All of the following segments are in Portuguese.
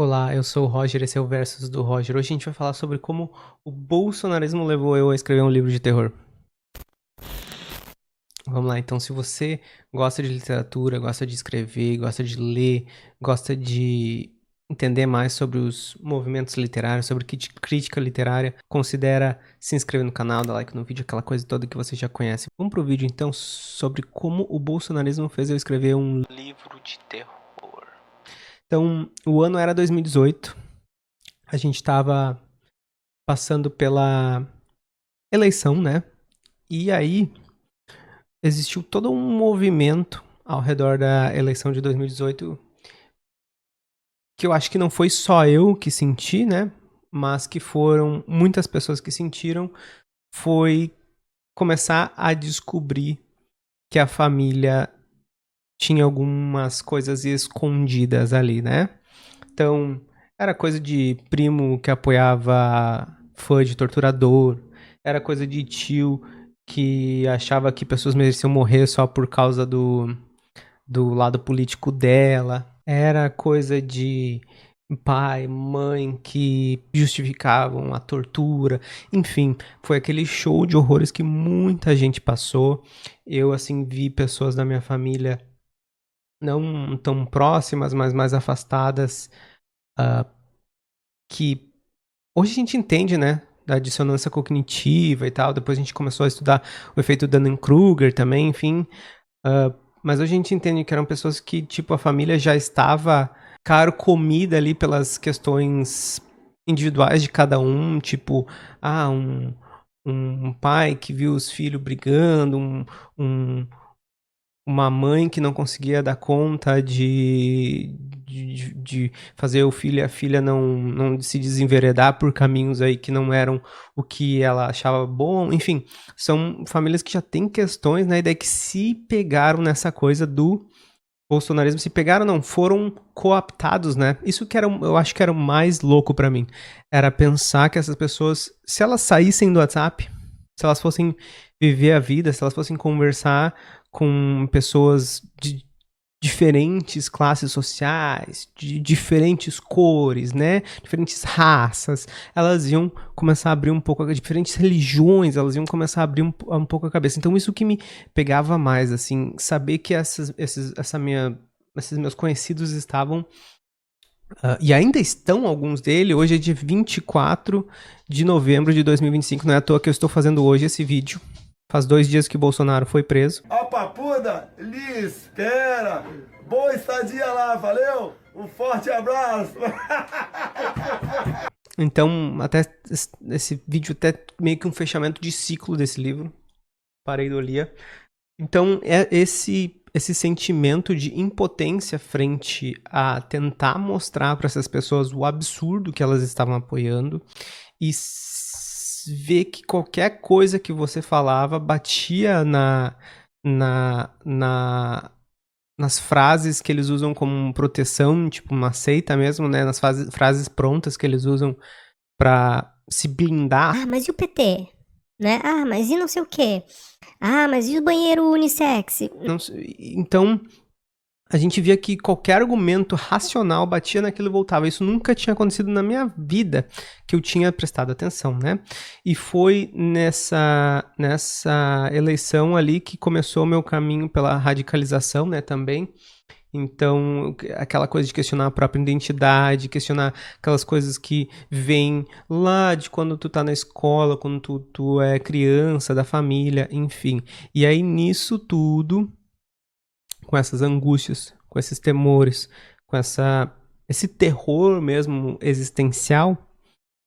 Olá, eu sou o Roger, esse é o Versus do Roger. Hoje a gente vai falar sobre como o bolsonarismo levou eu a escrever um livro de terror. Vamos lá, então, se você gosta de literatura, gosta de escrever, gosta de ler, gosta de entender mais sobre os movimentos literários, sobre crítica literária, considera se inscrever no canal, dar like no vídeo, aquela coisa toda que você já conhece. Vamos pro vídeo, então, sobre como o bolsonarismo fez eu escrever um livro de terror. Então, o ano era 2018, a gente estava passando pela eleição, né? E aí existiu todo um movimento ao redor da eleição de 2018 que eu acho que não foi só eu que senti, né? Mas que foram muitas pessoas que sentiram, foi começar a descobrir que a família tinha algumas coisas escondidas ali, né? Então, era coisa de primo que apoiava fã de torturador, era coisa de tio que achava que pessoas mereciam morrer só por causa do lado político dela, era coisa de pai, mãe que justificavam a tortura, enfim, foi aquele show de horrores que muita gente passou. Eu, assim, vi pessoas da minha família não tão próximas, mas mais afastadas, que hoje a gente entende, né, da dissonância cognitiva e tal, depois a gente começou a estudar o efeito Dunning-Kruger também, enfim, mas hoje a gente entende que eram pessoas que, tipo, a família já estava carcomida ali pelas questões individuais de cada um, tipo, um pai que viu os filhos brigando, um, uma mãe que não conseguia dar conta de fazer o filho e a filha não se desenveredar por caminhos aí que não eram o que ela achava bom. Enfim, são famílias que já têm questões, né? E daí que se pegaram nessa coisa do bolsonarismo, se pegaram, não, foram cooptados, né? Isso que era, eu acho que era o mais louco pra mim. Era pensar que essas pessoas, se elas saíssem do WhatsApp, se elas fossem viver a vida, se elas fossem conversar com pessoas de diferentes classes sociais, de diferentes cores, né? Diferentes raças, elas iam começar a abrir um pouco, diferentes religiões, elas iam começar a abrir um pouco a cabeça. Então isso que me pegava mais, assim, saber que esses meus conhecidos estavam, e ainda estão alguns deles, hoje é dia 24 de novembro de 2025, não é à toa que eu estou fazendo hoje esse vídeo. Faz 2 dias que o Bolsonaro foi preso. A papuda lhe espera. Boa estadia lá, valeu? Um forte abraço. Então, até esse vídeo até meio que um fechamento de ciclo desse livro. Parei do Lia. Então, é esse sentimento de impotência frente a tentar mostrar para essas pessoas o absurdo que elas estavam apoiando e ver que qualquer coisa que você falava batia na, na, nas frases que eles usam como proteção, tipo uma seita mesmo, né? Nas frases prontas que eles usam pra se blindar. Ah, mas e o PT? Né? Ah, mas e não sei o quê? Ah, mas e o banheiro unissex? Então, a gente via que qualquer argumento racional batia naquilo e voltava. Isso nunca tinha acontecido na minha vida que eu tinha prestado atenção, né? E foi nessa eleição ali que começou o meu caminho pela radicalização, né, também. Então, aquela coisa de questionar a própria identidade, questionar aquelas coisas que vêm lá de quando tu tá na escola, quando tu é criança, da família, enfim. E aí, nisso tudo, com essas angústias, com esses temores, com esse terror mesmo existencial,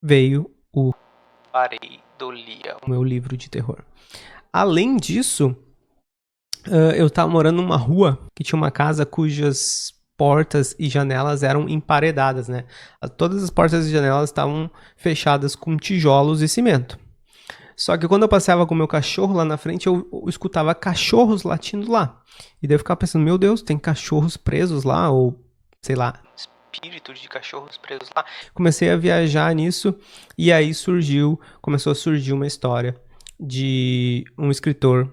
veio o Pareidolia, o meu livro de terror. Além disso, eu tava morando numa rua que tinha uma casa cujas portas e janelas eram emparedadas, né? Todas as portas e janelas estavam fechadas com tijolos e cimento. Só que quando eu passeava com o meu cachorro lá na frente, eu escutava cachorros latindo lá. E daí eu ficava pensando, meu Deus, tem cachorros presos lá, ou sei lá, espíritos de cachorros presos lá. Comecei a viajar nisso, e aí começou a surgir uma história de um escritor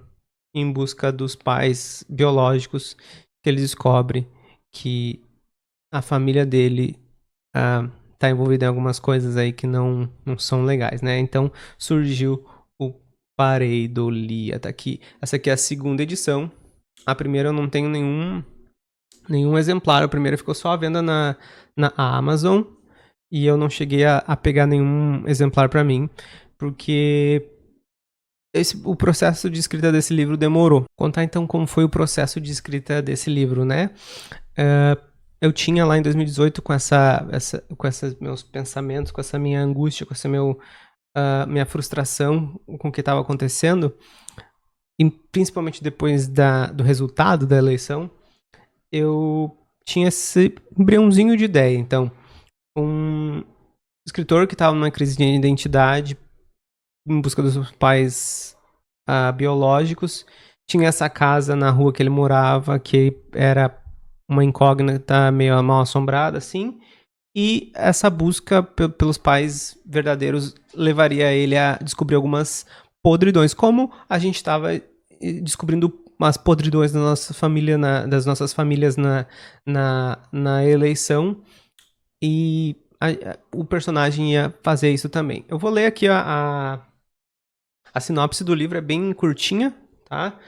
em busca dos pais biológicos, que ele descobre que a família dele tá envolvido em algumas coisas aí que não são legais, né? Então surgiu o Pareidolia, tá aqui. Essa aqui é a segunda edição. A primeira eu não tenho nenhum exemplar. A primeira ficou só à venda na Amazon e eu não cheguei a pegar nenhum exemplar para mim, porque o processo de escrita desse livro demorou. Vou contar então como foi o processo de escrita desse livro, né? Eu tinha lá em 2018 com esses meus pensamentos, com essa minha angústia, com essa minha frustração com o que estava acontecendo, e principalmente depois do resultado da eleição, eu tinha esse embriãozinho de ideia. Então, um escritor que estava numa crise de identidade, em busca dos seus pais biológicos, tinha essa casa na rua que ele morava, que era uma incógnita meio mal assombrada, assim, e essa busca pelos pais verdadeiros levaria ele a descobrir algumas podridões, como a gente estava descobrindo umas podridões da nossa família, das nossas famílias na eleição, e o personagem ia fazer isso também. Eu vou ler aqui a sinopse do livro, é bem curtinha, tá?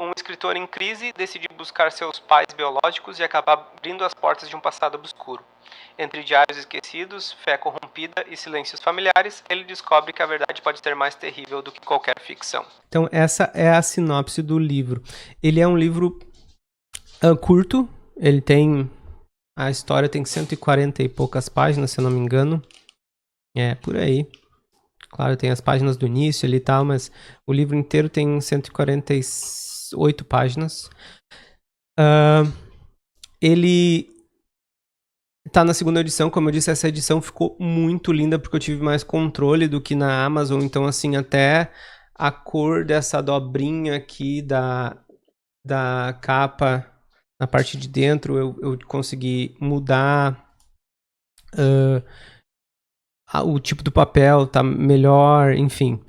Um escritor em crise decide buscar seus pais biológicos e acabar abrindo as portas de um passado obscuro. Entre diários esquecidos, fé corrompida e silêncios familiares, ele descobre que a verdade pode ser mais terrível do que qualquer ficção. Então essa é a sinopse do livro. Ele é um livro curto, ele tem... A história tem 140 e poucas páginas, se eu não me engano. É, por aí. Claro, tem as páginas do início ali e tal, mas o livro inteiro tem 148 páginas. Ele tá na segunda edição, como eu disse, essa edição ficou muito linda porque eu tive mais controle do que na Amazon, então assim, até a cor dessa dobrinha aqui da capa na parte de dentro eu consegui mudar, o tipo do papel tá melhor, enfim.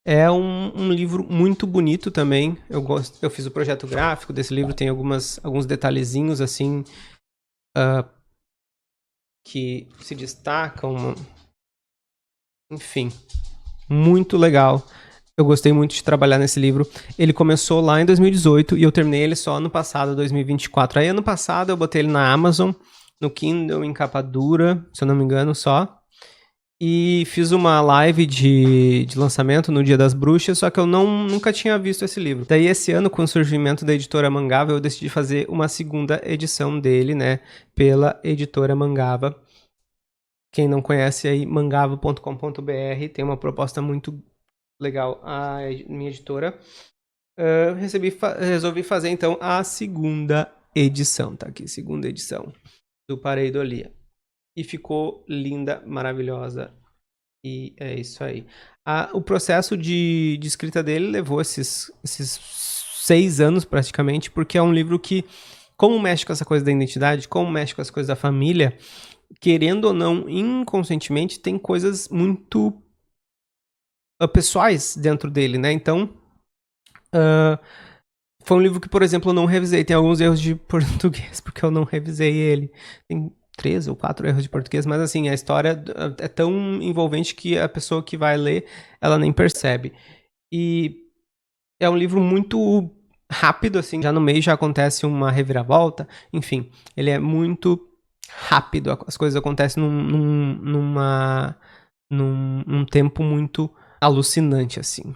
É um livro muito bonito também. Eu fiz o projeto gráfico desse livro, tem alguns detalhezinhos assim que se destacam. Enfim, muito legal. Eu gostei muito de trabalhar nesse livro. Ele começou lá em 2018 e eu terminei ele só ano passado, 2024. Aí ano passado eu botei ele na Amazon, no Kindle, em capa dura, se eu não me engano, só. E fiz uma live de lançamento no Dia das Bruxas, só que eu nunca tinha visto esse livro. Daí esse ano, com o surgimento da editora Mangava, eu decidi fazer uma segunda edição dele, né, pela editora Mangava. Quem não conhece aí, mangava.com.br, tem uma proposta muito legal, a minha editora. Resolvi fazer então a segunda edição, tá aqui, segunda edição do Pareidolia. E ficou linda, maravilhosa. E é isso aí. O processo de escrita dele levou esses 6 anos praticamente, porque é um livro que, como mexe com essa coisa da identidade, como mexe com as coisas da família, querendo ou não, inconscientemente, tem coisas muito pessoais dentro dele, né? Então, foi um livro que, por exemplo, eu não revisei. Tem alguns erros de português, porque eu não revisei ele. Tem 3 ou 4 erros de português, mas assim, a história é tão envolvente que a pessoa que vai ler, ela nem percebe. E é um livro muito rápido, assim, já no meio já acontece uma reviravolta, enfim, ele é muito rápido, as coisas acontecem num tempo muito alucinante, assim.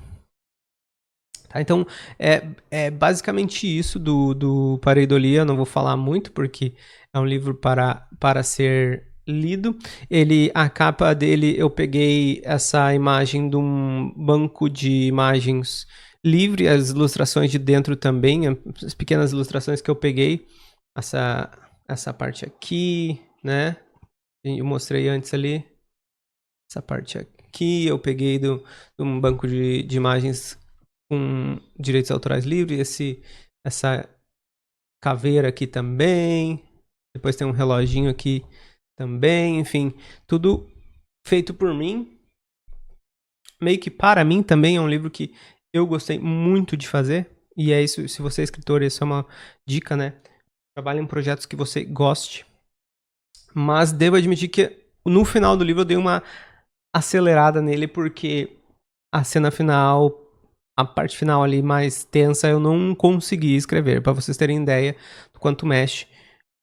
Tá, então, é basicamente isso do Pareidolia. Eu não vou falar muito, porque é um livro para ser lido. A capa dele, eu peguei essa imagem de um banco de imagens livre, as ilustrações de dentro também, as pequenas ilustrações que eu peguei, essa parte aqui, né? Eu mostrei antes ali. Essa parte aqui, eu peguei de um banco de imagens com direitos autorais livres, essa caveira aqui também, depois tem um reloginho aqui também, enfim, tudo feito por mim, meio que para mim também. É um livro que eu gostei muito de fazer, e é isso, se você é escritor, isso é uma dica, né? Trabalhe em projetos que você goste, Mas devo admitir que no final do livro eu dei uma acelerada nele, porque a cena final, a parte final ali mais tensa, eu não consegui escrever, pra vocês terem ideia do quanto mexe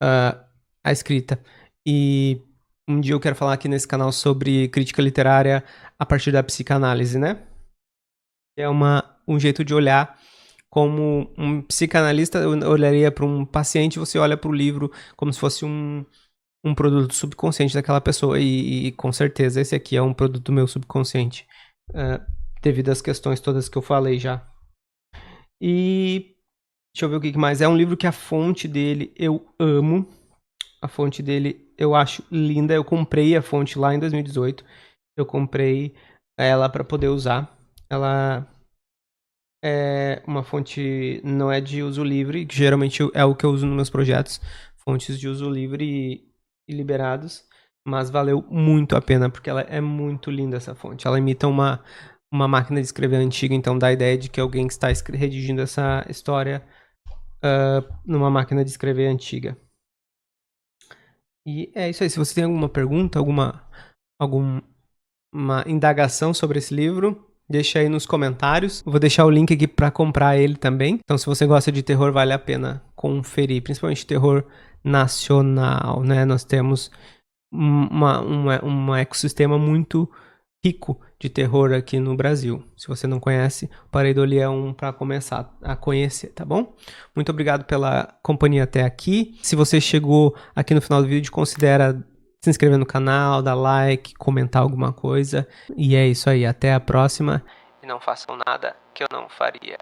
a escrita. E um dia eu quero falar aqui nesse canal sobre crítica literária a partir da psicanálise, né? É um jeito de olhar como um psicanalista olharia para um paciente, você olha para o livro como se fosse um produto subconsciente daquela pessoa. E com certeza esse aqui é um produto do meu subconsciente, devido às questões todas que eu falei já. E deixa eu ver o que mais. É um livro que a fonte dele eu amo. A fonte dele eu acho linda. Eu comprei a fonte lá em 2018. Eu comprei ela para poder usar. Ela é uma fonte, não é de uso livre, que geralmente é o que eu uso nos meus projetos, fontes de uso livre e liberados, mas valeu muito a pena, porque ela é muito linda, essa fonte. Ela imita uma máquina de escrever antiga, então dá a ideia de que alguém que está redigindo essa história numa máquina de escrever antiga. E é isso aí. Se você tem alguma pergunta, alguma indagação sobre esse livro, deixa aí nos comentários. Eu vou deixar o link aqui para comprar ele também. Então, se você gosta de terror, vale a pena conferir, principalmente terror nacional, né? Nós temos um ecossistema muito rico de terror aqui no Brasil. Se você não conhece, o Pareidolia é um para começar a conhecer, tá bom? Muito obrigado pela companhia até aqui. Se você chegou aqui no final do vídeo, considera se inscrever no canal, dar like, comentar alguma coisa. E é isso aí, até a próxima. E não façam nada que eu não faria.